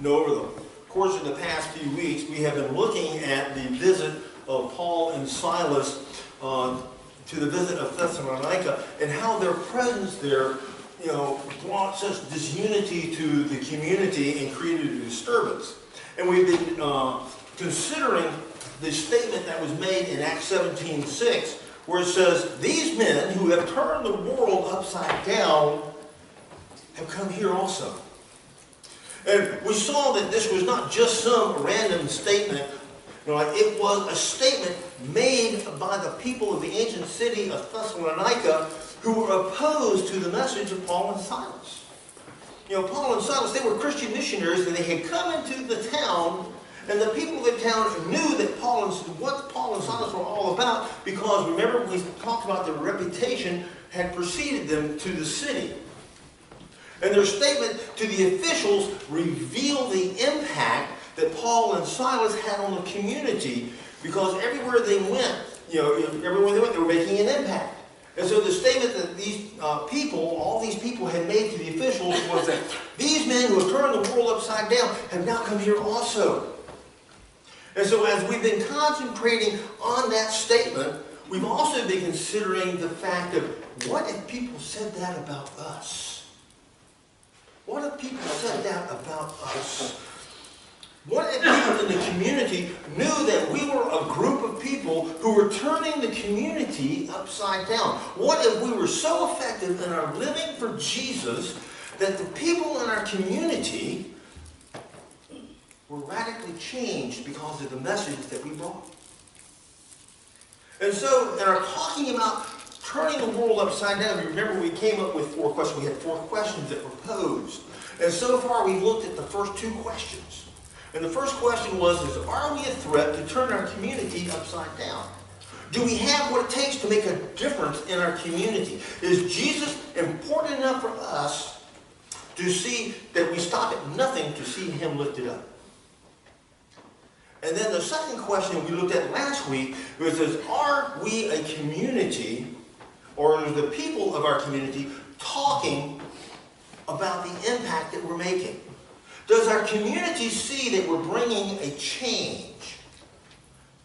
Over the course of the past few weeks, we have been looking at the visit of Paul and Silas to the visit of Thessalonica, and how their presence there, brought such disunity to the community and created a disturbance. And we've been considering the statement that was made in Acts 17:6, where it says, "These men who have turned the world upside down have come here also." And we saw that this was not just some random statement. It was a statement made by the people of the ancient city of Thessalonica who were opposed to the message of Paul and Silas. Paul and Silas, they were Christian missionaries, and they had come into the town, and the people of the town knew that what Paul and Silas were all about, because remember we talked about their reputation had preceded them to the city. And their statement to the officials revealed the impact that Paul and Silas had on the community, because everywhere they went, they were making an impact. And so the statement that all these people had made to the officials was that these men who have turned the world upside down have now come here also. And so as we've been concentrating on that statement, we've also been considering the fact of, what if people said that about us? What if people said that about us? What if people in the community knew that we were a group of people who were turning the community upside down? What if we were so effective in our living for Jesus that the people in our community were radically changed because of the message that we brought? And so, in our talking about turning the world upside down, you remember we came up with 4 questions. We had 4 questions that were posed. And so far we've looked at the first 2 questions. And the first question was, are we a threat to turn our community upside down? Do we have what it takes to make a difference in our community? Is Jesus important enough for us to see that we stop at nothing to see him lifted up? And then the second question we looked at last week was, are we a community, or are the people of our community talking about the impact that we're making? Does our community see that we're bringing a change?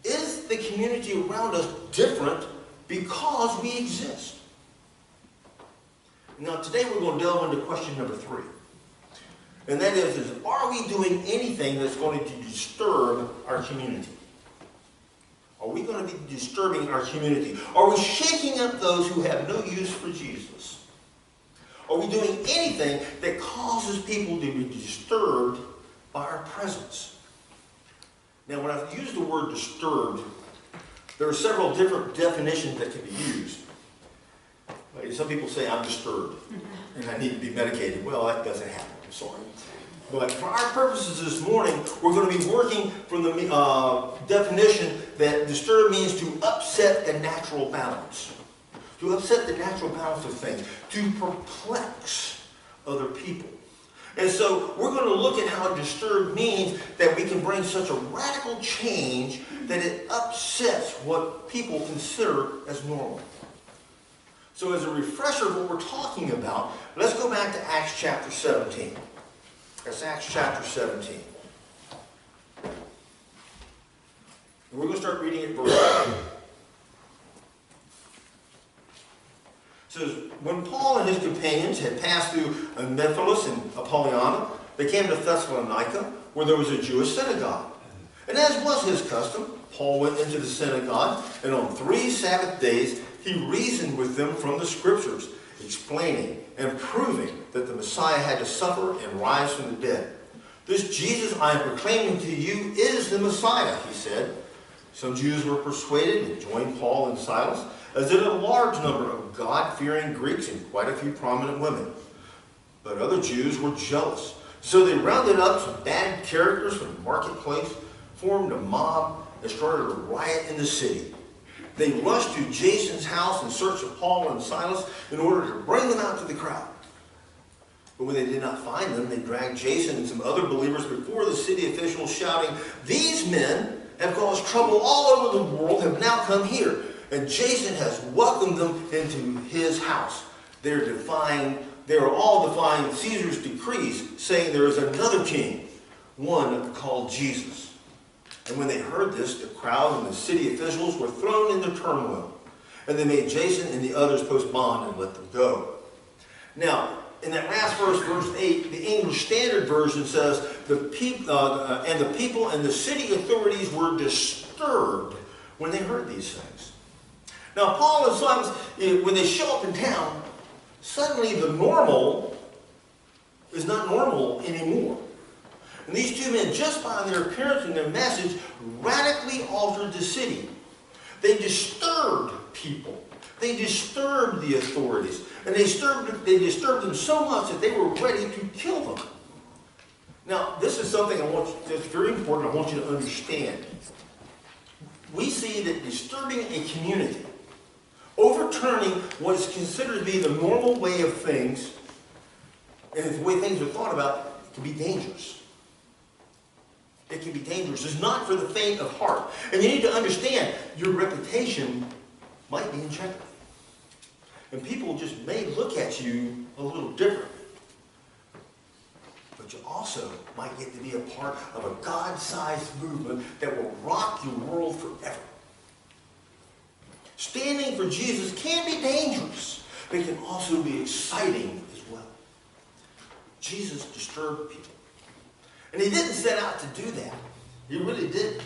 Is the community around us different because we exist? Now today we're going to delve into question number 3. And that is, are we doing anything that's going to disturb our community? Are we going to be disturbing our community? Are we shaking up those who have no use for Jesus? Are we doing anything that causes people to be disturbed by our presence? Now, when I use the word disturbed, there are several different definitions that can be used. Some people say, I'm disturbed and I need to be medicated. Well, that doesn't happen. I'm sorry. But for our purposes this morning, we're going to be working from the definition that disturb means to upset the natural balance. To upset the natural balance of things. To perplex other people. And so we're going to look at how disturb means that we can bring such a radical change that it upsets what people consider as normal. So as a refresher of what we're talking about, let's go back to Acts chapter 17. That's Acts chapter 17. And we're going to start reading at verse 1. It says, when Paul and his companions had passed through Amphipolis and Apollonia, they came to Thessalonica, where there was a Jewish synagogue. And as was his custom, Paul went into the synagogue, and on 3 Sabbath days he reasoned with them from the Scriptures, explaining and proving that the Messiah had to suffer and rise from the dead. This Jesus I am proclaiming to you is the Messiah, he said. Some Jews were persuaded and joined Paul and Silas, as did a large number of God-fearing Greeks and quite a few prominent women. But other Jews were jealous. So they rounded up some bad characters from the marketplace, formed a mob, and started a riot in the city. They rushed to Jason's house in search of Paul and Silas in order to bring them out to the crowd. But when they did not find them, they dragged Jason and some other believers before the city officials, shouting, "These men have caused trouble all over the world, have now come here, and Jason has welcomed them into his house. They are all defying Caesar's decrees, saying there is another king, one called Jesus. And when they heard this, the crowd and the city officials were thrown into turmoil. And they made Jason and the others post bond and let them go. Now, in that last verse, verse 8, the English Standard Version says, the people and the city authorities were disturbed when they heard these things. Now, Paul and Silas, when they show up in town, suddenly the normal is not normal anymore. And these two men, just by their appearance and their message, radically altered the city. They disturbed people. They disturbed the authorities. And they disturbed them so much that they were ready to kill them. Now, this is something that's very important I want you to understand. We see that disturbing a community, overturning what is considered to be the normal way of things, and the way things are thought about, can be dangerous. It can be dangerous. It's not for the faint of heart. And you need to understand, your reputation might be in jeopardy. And people just may look at you a little different. But you also might get to be a part of a God-sized movement that will rock your world forever. Standing for Jesus can be dangerous, but it can also be exciting as well. Jesus disturbed people. And he didn't set out to do that. He really didn't.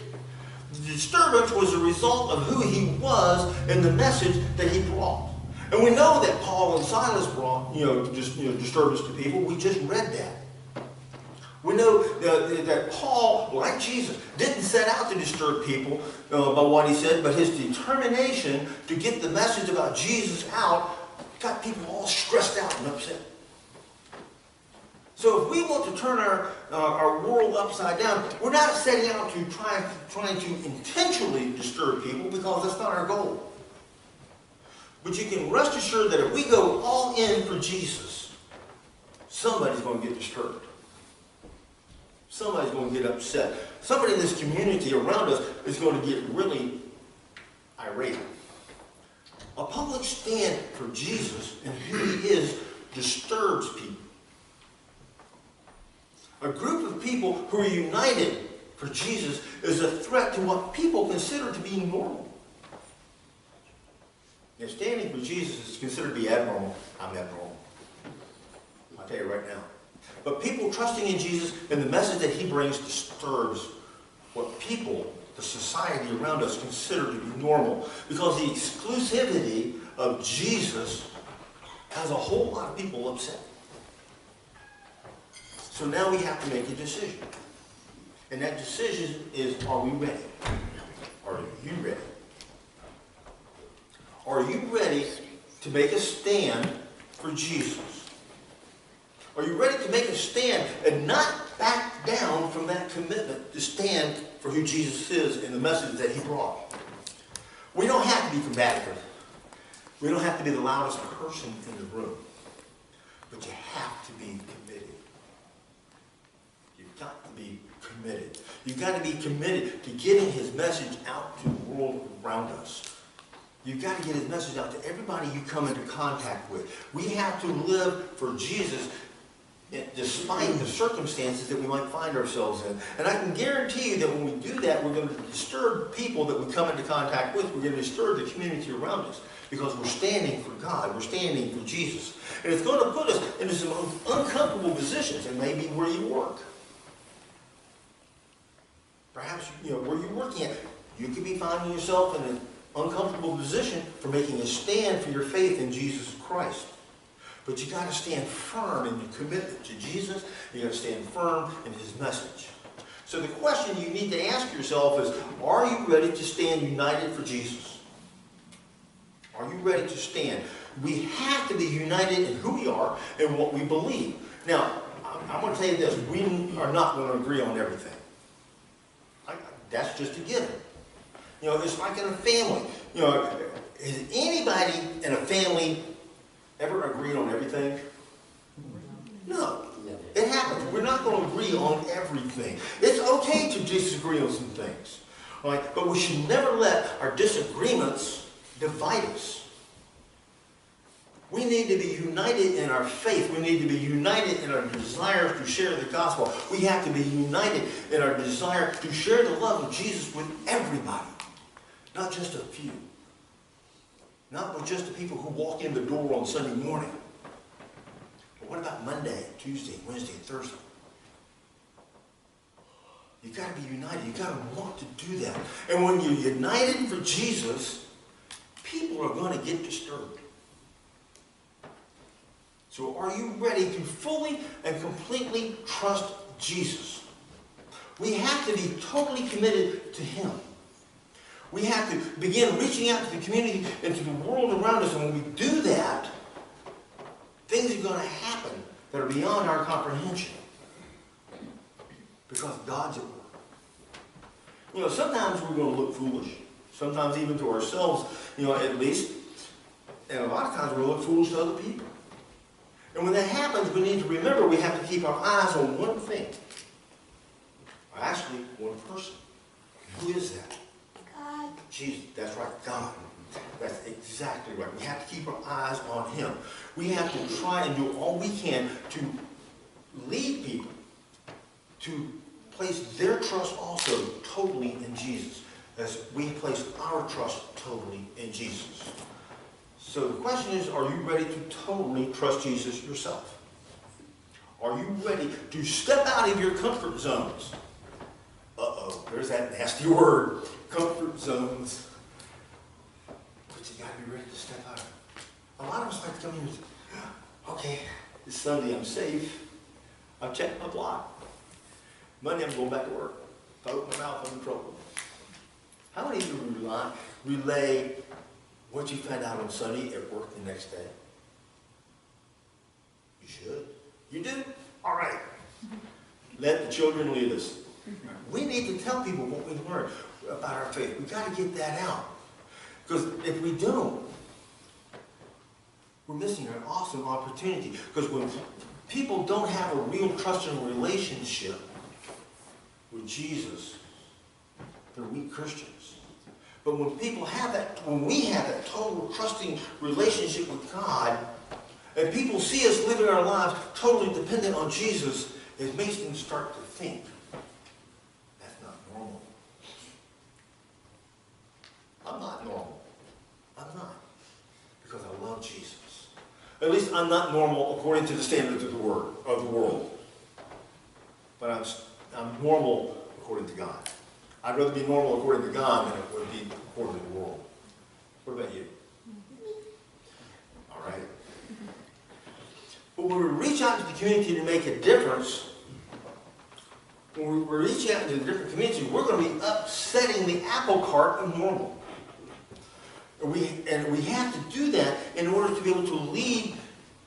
The disturbance was a result of who he was and the message that he brought. And we know that Paul and Silas brought, disturbance to people. We just read that. We know that Paul, like Jesus, didn't set out to disturb people by what he said, but his determination to get the message about Jesus out got people all stressed out and upset. So if we want to turn our world upside down, we're not setting out to trying to intentionally disturb people, because that's not our goal. But you can rest assured that if we go all in for Jesus, somebody's going to get disturbed. Somebody's going to get upset. Somebody in this community around us is going to get really irate. A public stand for Jesus and who he is disturbs people. A group of people who are united for Jesus is a threat to what people consider to be normal. If standing for Jesus is considered to be abnormal, I'm abnormal. I'll tell you right now. But people trusting in Jesus and the message that he brings disturbs what people, the society around us, consider to be normal. Because the exclusivity of Jesus has a whole lot of people upset. So now we have to make a decision. And that decision is, are we ready? Are you ready? Are you ready to make a stand for Jesus? Are you ready to make a stand and not back down from that commitment to stand for who Jesus is and the message that he brought? We don't have to be combative. We don't have to be the loudest person in the room. But you have to be committed. You've got to be committed. You've got to be committed to getting his message out to the world around us. You've got to get his message out to everybody you come into contact with. We have to live for Jesus despite the circumstances that we might find ourselves in. And I can guarantee you that when we do that, we're going to disturb people that we come into contact with. We're going to disturb the community around us because we're standing for God. We're standing for Jesus. And it's going to put us into some uncomfortable positions, and maybe where you work. Perhaps, where you're working at, you could be finding yourself in an uncomfortable position for making a stand for your faith in Jesus Christ. But you got to stand firm in your commitment to Jesus. You got to stand firm in his message. So the question you need to ask yourself is, are you ready to stand united for Jesus? Are you ready to stand? We have to be united in who we are and what we believe. Now, I'm going to tell you this. We are not going to agree on everything. That's just a given. It's like in a family. Has anybody in a family ever agreed on everything? No. It happens. We're not going to agree on everything. It's okay to disagree on some things. Right? But we should never let our disagreements divide us. We need to be united in our faith. We need to be united in our desire to share the gospel. We have to be united in our desire to share the love of Jesus with everybody, not just a few. Not with just the people who walk in the door on Sunday morning. But what about Monday, Tuesday, Wednesday, and Thursday? You've got to be united. You've got to want to do that. And when you're united for Jesus, people are going to get disturbed. So are you ready to fully and completely trust Jesus? We have to be totally committed to Him. We have to begin reaching out to the community and to the world around us. And when we do that, things are going to happen that are beyond our comprehension. Because God's at work. You know, sometimes we're going to look foolish. Sometimes even to ourselves, you know, at least. And a lot of times we're going to look foolish to other people. And when that happens, we need to remember we have to keep our eyes on one thing. Or actually, one person. Who is that? God. Jesus. That's right, God. That's exactly right. We have to keep our eyes on Him. We have to try and do all we can to lead people to place their trust also totally in Jesus, as we place our trust totally in Jesus. So the question is, are you ready to totally trust Jesus yourself? Are you ready to step out of your comfort zones? Uh-oh, there's that nasty word, comfort zones. But you got to be ready to step out. A lot of us like to come here and say, okay, it's Sunday, I'm safe. I've checked my block. Monday, I'm going back to work. If I open my mouth, I'm in trouble. How many of you relay what you find out on Sunday at work the next day? You should. You do? All right. Let the children lead us. We need to tell people what we learned about our faith. We've got to get that out. Because if we don't, we're missing an awesome opportunity. Because when people don't have a real trusting relationship with Jesus, they're weak Christians. But when people have that, when we have that total trusting relationship with God, and people see us living our lives totally dependent on Jesus, it makes them start to think, that's not normal. I'm not normal. I'm not. Because I love Jesus. At least I'm not normal according to the standards of the world. But I'm normal according to God. I'd rather be normal according to God than it would be according to the world. What about you? All right. But when we reach out to the community to make a difference, when we're reaching out to the different communities, we're going to be upsetting the apple cart of normal. And we have to do that in order to be able to lead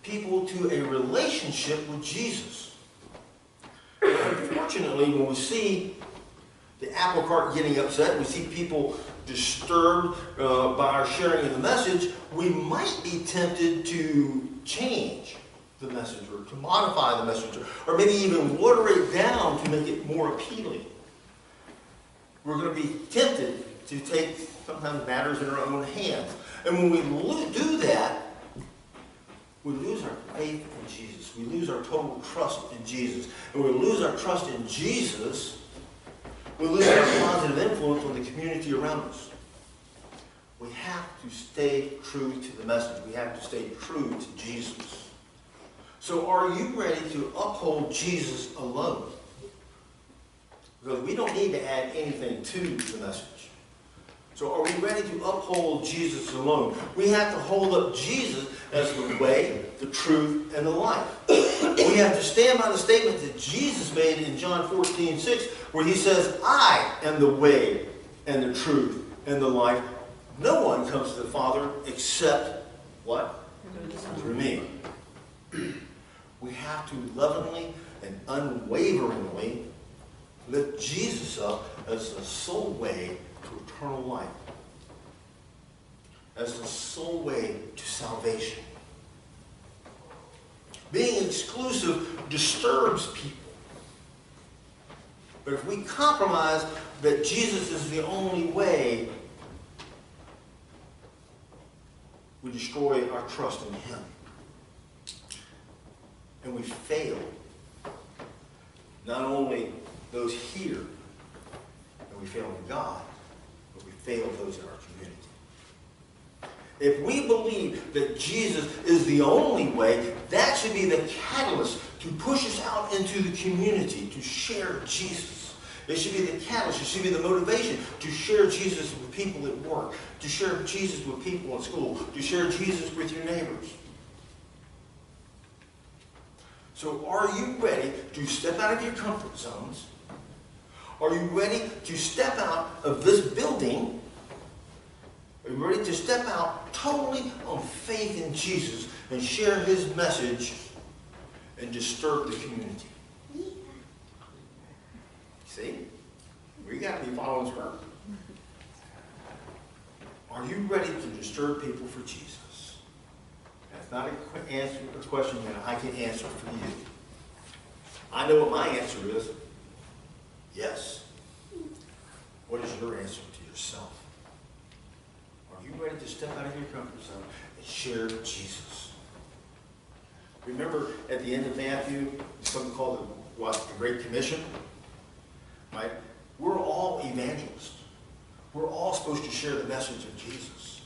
people to a relationship with Jesus. Unfortunately, when we see the apple cart getting upset, we see people disturbed by our sharing of the message, we might be tempted to change the message or to modify the message or maybe even water it down to make it more appealing. We're going to be tempted to take sometimes matters in our own hands. And when we do that, we lose our faith in Jesus. We lose our total trust in Jesus. And when we lose our trust in Jesus, we lose our positive influence on the community around us. We have to stay true to the message. We have to stay true to Jesus. So are you ready to uphold Jesus alone? Because we don't need to add anything to the message. So are we ready to uphold Jesus alone? We have to hold up Jesus as the way, the truth, and the life. We have to stand by the statement that Jesus made in John 14:6, where He says, I am the way and the truth and the life. No one comes to the Father except what? Through me. We have to lovingly and unwaveringly lift Jesus up as the sole way to eternal life, as the sole way to salvation. Being exclusive disturbs people. But if we compromise that Jesus is the only way, we destroy our trust in Him. And we fail not only those here, and we fail in God, but we fail those in our community. If we believe that Jesus is the only way, that should be the catalyst to push us out into the community to share Jesus. It should be the catalyst, it should be the motivation to share Jesus with people at work, to share Jesus with people at school, to share Jesus with your neighbors. So are you ready to step out of your comfort zones? Are you ready to step out of this building? Are you ready to step out totally on faith in Jesus and share His message and disturb the community? See? We got to be following her. Are you ready to disturb people for Jesus? That's not a question that I can answer for you. I know what my answer is. Yes. What is your answer to yourself? Are you ready to step out of your comfort zone and share Jesus? Remember at the end of Matthew, something called the Great Commission? Right? We're all evangelists. We're all supposed to share the message of Jesus.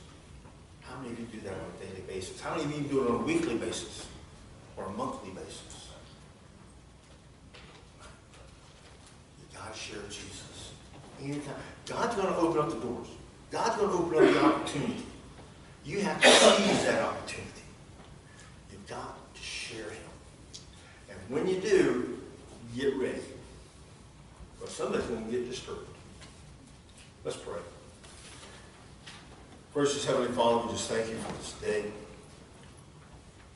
How many of you do that on a daily basis? How many of you do it on a weekly basis or a monthly basis? You got to share Jesus. Anytime. God's going to open up the doors. God's going to open up the opportunity. You have to seize that opportunity. You've got to share Him. And when you do, get ready. But somebody's going to get disturbed. Let's pray. Gracious Heavenly Father, we just thank you for this day.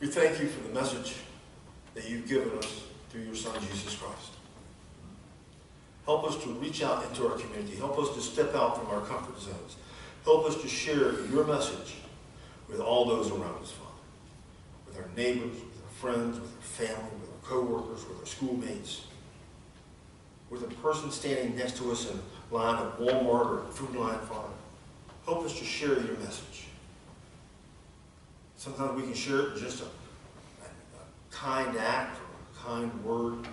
We thank you for the message that you've given us through your Son, Jesus Christ. Help us to reach out into our community. Help us to step out from our comfort zones. Help us to share your message with all those around us, Father. With our neighbors, with our friends, with our family, with our co-workers, with our schoolmates. With a person standing next to us in line at Walmart or food line, Father. Help us to share your message. Sometimes we can share it in just a kind act or a kind word.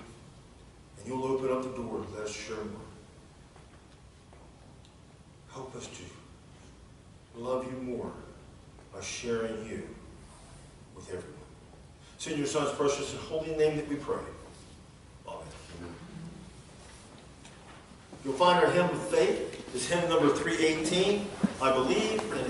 And you'll open up the door to let us share more. Help us to love you more by sharing you with everyone. It's in your Son's precious and holy name that we pray. Amen. You'll find our hymn of faith is hymn number 318, I believe, and